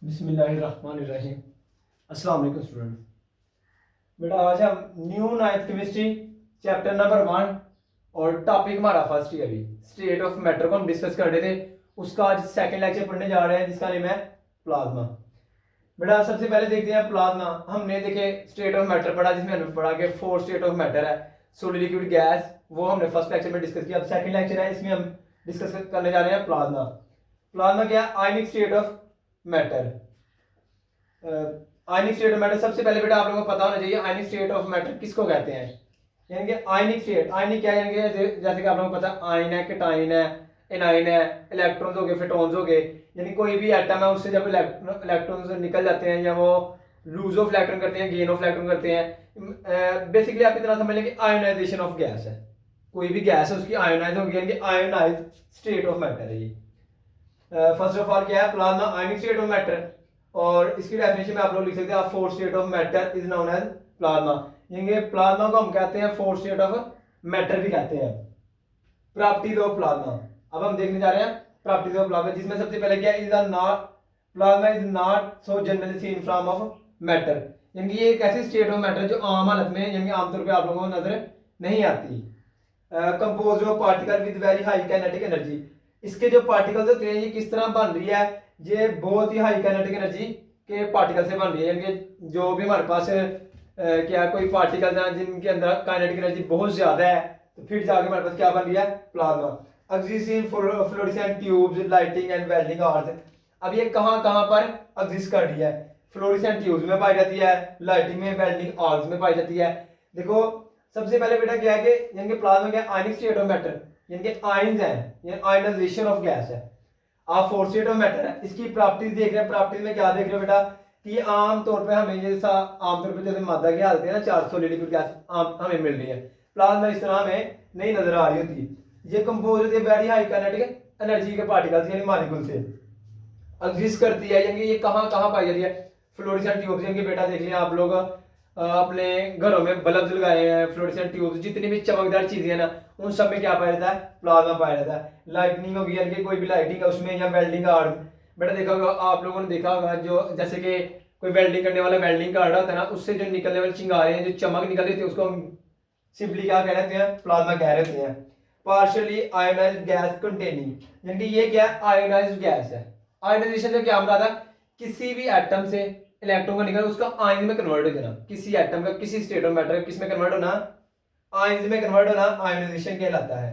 बिस्मिल्लाहिर्रहमानिर्रहीम। अस्सलाम वालेकुम स्टूडेंट। बेटा आज हम new ninth chemistry chapter number 1 और टॉपिक हमारा फर्स्ट ही अभी स्टेट ऑफ मैटर को हम डिस्कस कर रहे थे। उसका आज सेकंड लेक्चर पढ़ने जा रहे हैं जिसका नेम है प्लाज्मा। बेटा सबसे पहले देखते हैं प्लाज्मा। हमने देखे स्टेट ऑफ मैटर पढ़ा जिसमें हमने पढ़ा कि 4 स्टेट ऑफ मैटर है, सॉलिड लिक्विड गैस, वो हमने फर्स्ट लेक्चर में डिस्कस किया। अब सेकंड लेक्चर है, इसमें हम डिस्कस करने जा रहे हैं प्लाज्मा। प्लाज्मा क्या है? Ionic state of matter. Ionic state of matter सबसे पहले बेटा आप लोगों को पता होना चाहिए आयनिक स्टेट ऑफ मैटर किसको कहते हैं। यानी कि आयनिक स्टेट, आयनिक क्या यानी कि जैसे कि आप लोगों को पता आयन है, कैटायन है, एनायन है, इलेक्ट्रॉन्स हो गए, फोटॉन्स हो गए। यानी कोई भी एटम है उससे जब इलेक्ट्रॉन्स निकल जाते हैं या वो लूज ऑफ इलेक्ट्रॉन करते हैं, गेन ऑफ इलेक्ट्रॉन करते हैं। बेसिकली आप इतना समझ लें कि आयोनाइजेशन ऑफ गैस है। कोई भी गैस है उसकी आयोनाइज होगी यानी कि आयोनाइज स्टेट ऑफ मैटर है ये। फर्स्ट ऑफ ऑल क्या है plasma? Ionic state of matter. और इसकी डेफिनेशन में आप लोग लिख सकते हैं fourth state of matter is known as plasma. यानी प्लाज्मा को हम कहते हैं फोर्थ स्टेट ऑफ मैटर भी कहते हैं। प्रॉपर्टीज ऑफ प्लाज्मा अब हम देखने जा रहे हैं प्रॉपर्टीज ऑफ प्लाज्मा, जिसमें सबसे पहले क्या is not plasma is not so generally seen from of matter. यानी ये एक ऐसी स्टेट ऑफ मैटर जो आम हालत में यानी आमतौर पर आप लोगों को नजर नहीं आती। Compose of particle with very high kinetic energy. इसके जो पार्टिकल्स होते हैं ये किस तरह बन रही है? ये बहुत ही हाई काइनेटिक एनर्जी के पार्टिकल से बन रही है। यानी जो भी हमारे पास क्या कोई पार्टिकल्स हैं जिनके अंदर काइनेटिक एनर्जी बहुत ज्यादा है तो फिर जाके हमारे पास क्या बन रही है? Plasma. Exist in fluorescent tubes, lighting and welding arts. अब ये कहाँ कहाँ पर एग्जिस्ट कर रही है? फ्लोरेसेंट ट्यूब्स में पाई जाती है, लाइटिंग में, वेल्डिंग आर्ट्स में पाई जाती है। देखो सबसे पहले बेटा क्या है कि यानी कि प्लाज्मा क्या आयनिक स्टेट ऑफ मैटर यानी कि आयंस है, यानी आयनाइजेशन ऑफ गैस है। आप फोर्थ स्टेट ऑफ मैटर है। इसकी प्रॉपर्टीज देख रहे हैं। प्रॉपर्टीज में क्या देख रहे हो बेटा कि आम तौर पे हमें जैसा आमतौर पे जैसे मादा की हालत है ना 400 लिक्विड गैस हमें मिल रही है, प्लाज्मा इस तरह हमें नहीं नजर आ रही होती। ये कंपोज होती है वेरी हाई काइनेटिक एनर्जी के पार्टिकल्स यानी मॉलिक्यूल से एग्जिस्ट करती है। यानी ये कहाँ कहाँ पाई जाती है? Fluorescent tubes. यानी बेटा देख लिया आप लोग अपने घरों में बल्ब लगाए हैं, फ्लोरेसेंट ट्यूब्स, जितनी भी चमकदार चीजें हैं ना उन सब में क्या पाया जाता है? प्लाज्मा पाया जाता है। लाइटनिंग होगी यानी कि कोई भी लाइटिंग है उसमें, या वेल्डिंग कार्ड। बेटा देखा होगा आप लोगों ने देखा होगा जो जैसे कि कोई वेल्डिंग करने वाला वेल्डिंग कार्ड होता है ना, उससे जो निकलने वाली चिंगारियां हैं, जो चमक निकल रही थी उसको हम सिंपली क्या कह रहे हैं? प्लाज्मा कह रहे हैं। पार्शियली आयोनाइज्ड गैस कंटेनिंग यानी कि ये क्या है? आयोनाइज्ड गैस है। आयोनाइजेशन का क्या मतलब था? किसी भी एटम से इलेक्ट्रॉन का निकल उसका आयन में कन्वर्ट हो जाना। किसी एटम का किसी स्टेट ऑफ मैटर किस में कन्वर्ट होना? आयन में कन्वर्ट होना आयोनाइजेशन कहलाता है।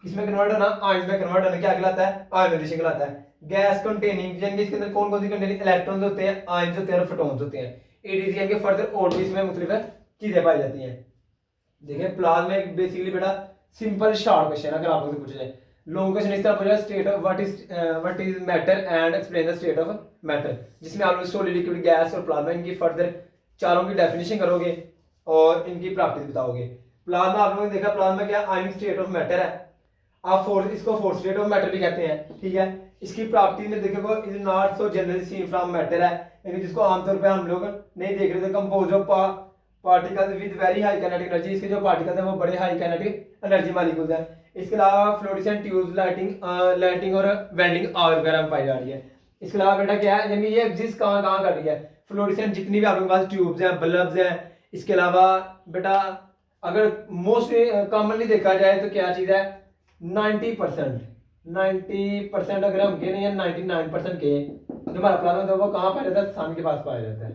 किसमें कन्वर्ट होना? आयन में कन्वर्ट होना क्या कहलाता है? आयोनाइजेशन कहलाता है। गैस कंटेनिंग यानी इसके अंदर कौन कौन सी कंटेनिंग इलेक्ट्रॉन्स होते हैं, आयंस होते हैं और फोटॉन्स होते हैं। एडीसी यानी कि फर्दर और भी इसमें मुख्तलिफ चीजें पाई जाती हैं। देखिए प्लाज्मा एक बेसिकली बेटा सिंपल शॉर्ट क्वेश्चन अगर आप लोगों से पूछा जाए। लॉन्ग क्वेश्चन इस तरह पूछा state of what is matter and explain the state of matter, जिसमें आप लोग सॉलिड लिक्विड गैस और प्लाज्मा इनकी फर्दर चारों की डेफिनेशन करोगे और इनकी प्रॉपर्टीज बताओगे। प्लाज्मा आप लोगों ने देखा प्लाज्मा क्या आयनिक स्टेट ऑफ मैटर है। आप इसको फोर्थ स्टेट ऑफ मैटर भी कहते हैं, ठीक है। इसकी प्रॉपर्टी में देखोगे is not so generally seen from matter है, यानी जिसको आमतौर पे हम लोग नहीं देख रहे थे। Compose of particles with very high kinetic energy. इसके जो पार्टिकल्स हैं वो बड़े हाई काइनेटिक एनर्जी मॉलिक्यूल्स हैं। इसके अलावा फ्लोरेसेंट ट्यूब्स, लाइटिंग और वेल्डिंग आग वगैरह में पाई जा रही है। इसके अलावा बेटा क्या है यानी ये एग्जिस्ट कहाँ कहाँ कर रही है? फ्लोरेसेंट जितनी भी आप लोगों के पास ट्यूब्स हैं, बल्ब्स हैं। इसके अलावा बेटा अगर मोस्टली कॉमनली देखा जाए तो क्या चीज़ है? 90% अगर हम कहें या 99% के जो हमारा प्लाज्मा होता है वो कहाँ पाया जाता है? सन के पास पाया जाता है,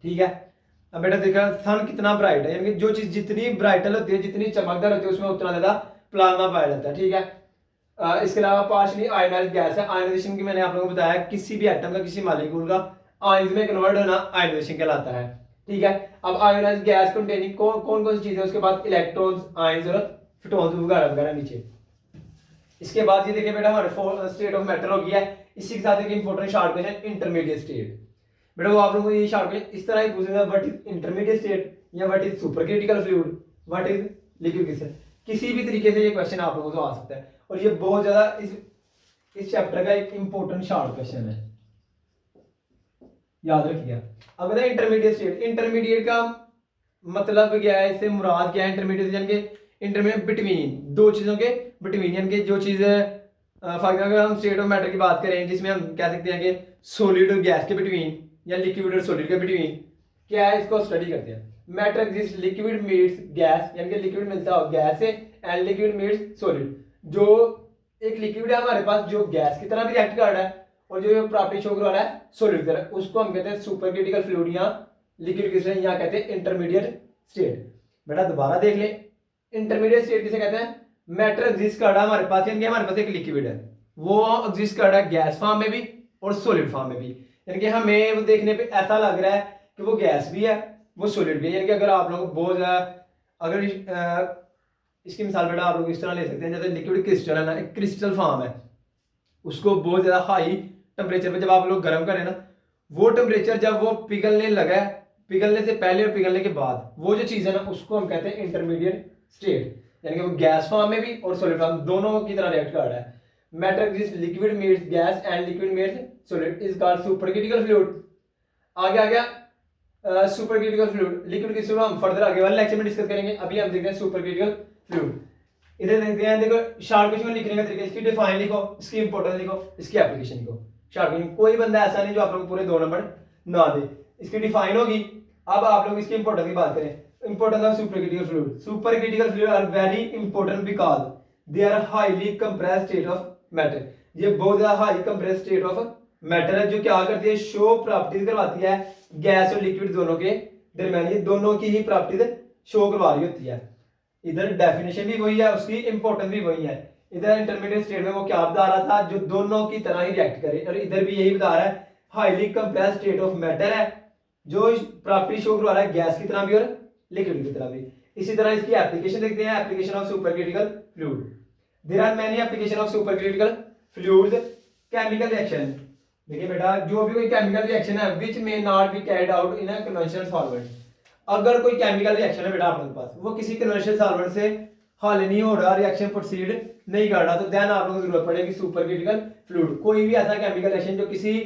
ठीक है। अब बेटा देखा सन कितना ब्राइट है, यानी कि जो चीज जितनी ब्राइटल होती है, जितनी चमकदार होती है उसमें उतना ज्यादा प्लाज्मा पाया जाता है, ठीक है। इसके अलावा पार्शियली आयोनाइज्ड गैस है। आयोनाइजेशन की मैंने आप लोगों को बताया किसी भी एटम का किसी मॉलिक्यूल का आयंस में कन्वर्ट होना आयोनाइजेशन कहलाता है, ठीक है। अब आयोनाइज्ड गैस कंटेनिंग कौन कौन सी चीजें? उसके बाद इलेक्ट्रॉन्स, आयंस और फोटॉन्स वगैरह वगैरह नीचे। इसके बाद ये देखिए बेटा हमारे स्टेट ऑफ मैटर हो गया है। इसी के साथ एक important short question intermediate state. बेटा वो आप लोगों को ये शॉर्ट क्वेश्चन इस तरह ही पूछेगा व्हाट इज इंटरमीडिएट स्टेट या what is super critical fluid, what is liquid crystal. किसी भी तरीके से ये क्वेश्चन आप लोगों को आ सकता है और ये बहुत ज्यादा इस चैप्टर का एक इंपॉर्टेंट शॉर्ट क्वेश्चन है, याद रखिएगा। अब बताए इंटरमीडिएट स्टेट। इंटरमीडिएट का मतलब क्या है, इससे मुराद क्या है? इंटरमीडिएट यानी कि इंटरमीडिएट बिटवीन दो चीजों के बिटवीन, यानी कि जो चीज फॉर एग्जाम्पल हम स्टेट ऑफ मैटर की बात करें जिसमें हम कह सकते हैं कि सॉलिड और गैस के बिटवीन या लिक्विड और सॉलिड के बिटवीन क्या है, इसको स्टडी करते हैं। Matter exist liquid meets gas, यानी कि लिक्विड मिलता हो गैस से, एंड लिक्विड मीट्स सॉलिड। जो एक लिक्विड है हमारे पास जो गैस की तरह भी रिएक्ट कर रहा है और जो प्रॉपर्टी शो कर रहा है सॉलिड की तरह, उसको हम कहते हैं सुपर क्रिटिकल फ्लूइड या लिक्विड क्रिस्टल, यहाँ कहते हैं इंटरमीडिएट स्टेट। बेटा दोबारा देख ले, इंटरमीडिएट स्टेट किसे कहते हैं? मैटर एग्जिस्ट कर रहा है हमारे पास, यानी कि हमारे पास एक लिक्विड है वो एग्जिस्ट कर रहा है गैस फॉर्म में भी और सॉलिड फॉर्म में भी, यानी कि हमें वो देखने पे ऐसा लग रहा है कि वो गैस भी है वो सॉलिड भी है। यानी कि अगर आप लोग बहुत ज़्यादा अगर इसकी मिसाल बेटा आप लोग इस तरह ले सकते हैं, जैसे लिक्विड क्रिस्टल है ना, एक क्रिस्टल फॉर्म है, उसको बहुत ज़्यादा हाई टेम्परेचर पे जब आप लोग गर्म करें ना, वो टेम्परेचर जब वो पिघलने लगा है, पिघलने से पहले और पिघलने के बाद वो जो चीज़ है ना, उसको हम कहते हैं इंटरमीडिएट स्टेट, यानी कि वो गैस फॉर्म में भी और सॉलिड फॉर्म दोनों की तरह रिएक्ट कर रहा है। Matter exist liquid meets gas and liquid meets solid is called super critical fluid. आगे आ गया super critical fluid. Liquid crystal हम फर्दर आगे वाले लेक्चर में डिस्कस करेंगे, अभी हम देखते हैं सुपर क्रिटिकल फ्लूइड। इधर देखते हैं, देखो शॉर्ट क्वेश्चन लिखने का तरीका, इसकी डिफाइन लिखो, इसकी इंपॉर्टेंस लिखो, इसकी एप्लीकेशन लिखो। शॉर्ट क्वेश्चन कोई बंदा ऐसा नहीं जो आप लोग पूरे 2 नंबर ना दे। इसकी डिफाइन होगी। अब आप लोग इसकी इंपॉर्टेंस की बात करें, importance of super critical fluid. Super critical fluid are very important because they are highly compressed state of matter. ये बहुत ज्यादा high compressed state of matter है जो क्या करती है, शो प्रॉपर्टीज करवाती है गैस और लिक्विड दोनों के दरमियान, ये दोनों की ही प्रॉपर्टीज शो करवा रही होती है। इधर डेफिनेशन भी वही है, उसकी इंपॉर्टेंस भी वही है। इधर इंटरमीडिएट स्टेट में वो क्या बता रहा था, जो दोनों की तरह ही रिएक्ट करे, और इधर भी यही बता रहा है highly compressed state of matter है जो प्रॉपर्टी शो करवा रहा है गैस की तरह भी और लिक्विड की तरह भी। इसी तरह इसकी एप्लीकेशन देखते हैं, application of super critical fluid. There are many application of super critical fluid. Chemical reaction, देखिए बेटा जो भी कोई केमिकल रिएक्शन है which may not be carried out in a conventional solvent. अगर कोई केमिकल रिएक्शन है बेटा आप लोगों के पास, वो किसी कन्वेंशनल सॉल्वेंट से हल नहीं हो रहा, रिएक्शन प्रोसीड नहीं कर रहा, तो देन आप लोगों को जरूरत पड़ेगी सुपर क्रिटिकल फ्लूइड। कोई भी ऐसा केमिकल रिएक्शन जो किसी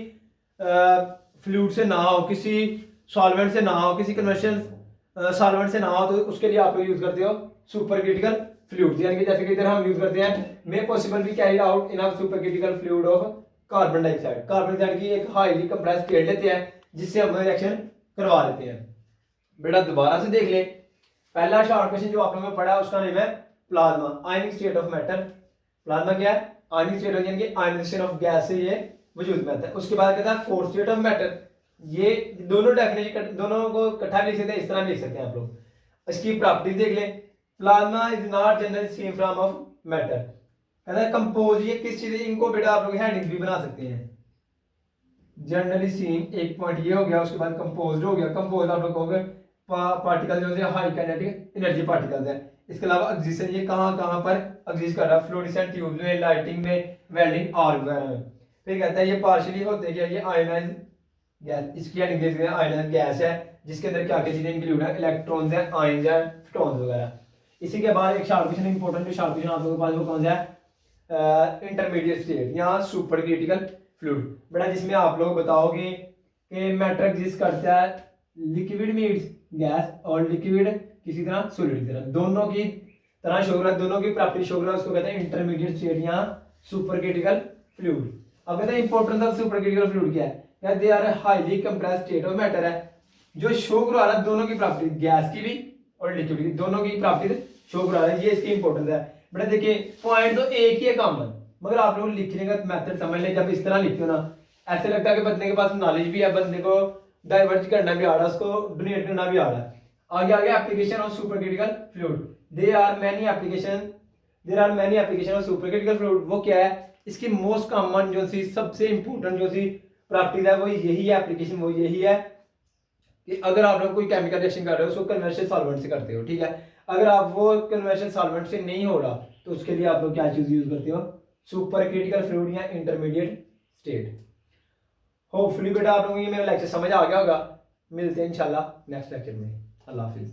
फ्लूइड से ना हो, किसी सॉल्वेंट से ना हो, किसी कन्वेंशनल सॉल्वेंट से ना हो, तो उसके लिए आप लोग यूज करते हो सुपर क्रिटिकल फ्लूइड। यानी कि जैसे कि इधर हम यूज करते हैं मे possible B carried out in a super critical fluid of carbon dioxide. Carbon dioxide की एक हाईली कंप्रेस्ड स्टेट लेते हैं जिससे हम रिएक्शन करवा लेते हैं। बेटा दोबारा से देख ले, पहला शॉर्ट क्वेश्चन जो आप लोगों ने पढ़ा उसका नेम है plasma, ionic state of matter. Plasma क्या है? आयनिक स्टेट यानी कि आयनाइजेशन ऑफ गैस से ये वजूद में आता है। उसके बाद कहता है फोर्थ स्टेट ऑफ मैटर। ये दोनों डेफिनेशन दोनों को इकट्ठा भी लिख सकते हैं, इस तरह भी लिख सकते हैं आप लोग। इसकी प्रॉपर्टीज देख ले, plasma is not generally seen from of matter. कहता है कंपोज, ये किस चीज, इनको बेटा आप लोग हेडिंग भी बना सकते हैं। जनरली सीन एक पॉइंट ये हो गया, उसके बाद कंपोज्ड हो गया। कंपोज आप लोग कहोगे पार्टिकल जो है हाई काइनेटिक एनर्जी पार्टिकल्स है। इसके अलावा एग्जिस्टेंस, ये कहां पर एग्जिस्ट कर रहा है, फ्लोरेसेंट ट्यूब में, लाइटिंग में, वेल्डिंग आर्क वगैरह में। फिर कहता है ये पार्शियली होते क्या, ये आयनाइज गैस। इसकी हेडिंग देख रहे हैं, आयनाइज गैस है जिसके अंदर क्या क्या चीजें इंक्लूड है, इलेक्ट्रॉन्स है, आयंस है, फोटॉन्स वगैरह। इसी के बाद एक शॉर्ट क्वेश्चन इंपॉर्टेंट जो शॉर्ट क्वेश्चन आप लोगों के पास वो कौन सा है, इंटरमीडिएट स्टेट या सुपर क्रिटिकल फ्लूइड। बेटा जिसमें आप लोग बताओगे कि मैटर एग्जिस्ट करता है लिक्विड मीट्स गैस और लिक्विड किसी तरह सॉलिड की तरह, दोनों की तरह शो रहा है, दोनों की प्रॉपर्टी शो रहा है, उसको कहते हैं इंटरमीडिएट स्टेट या सुपर क्रिटिकल फ्लूइड। अब कहते हैं importance of super critical fluid क्या है, या they are highly compressed state of matter है जो शो करा रहा है दोनों की प्रॉपर्टी, गैस की भी और लिक्विड की, दोनों की प्रॉपर्टी शो करा रहा है। ये इसकी इंपॉर्टेंस है। बेटा देखिए पॉइंट तो एक ही है कॉमन, मगर आप लोग लिखने का मेथड समझ लें। जब इस तरह लिखते हो ना, ऐसे लगता है कि बंदे के पास नॉलेज भी है, बंदे को डाइवर्ट करना भी आ रहा है, उसको डोनेट करना भी आ रहा है। आगे आगे application of super critical fluid. There are many application of super critical fluid. वो क्या है, इसकी मोस्ट कॉमन जो सी सबसे इंपॉर्टेंट जो सी प्रॉपर्टीज है वो यही है, एप्लीकेशन वो यही है कि अगर आप लोग कोई केमिकल रिएक्शन कर रहे हो उसको कन्वेंशनल सॉल्वेंट से करते हो, ठीक है। अगर आप वो कन्वेंशनल सॉल्वेंट से नहीं हो रहा तो उसके लिए आप लोग क्या चीज यूज करते हो, सुपर क्रिटिकल फ्लूइड या इंटरमीडिएट स्टेट। होपफुली बेटा आप लोगों को ये मेरा लेक्चर समझ आ गया होगा। मिलते हैं इंशाल्लाह नेक्स्ट लेक्चर में। अल्लाह हाफिज।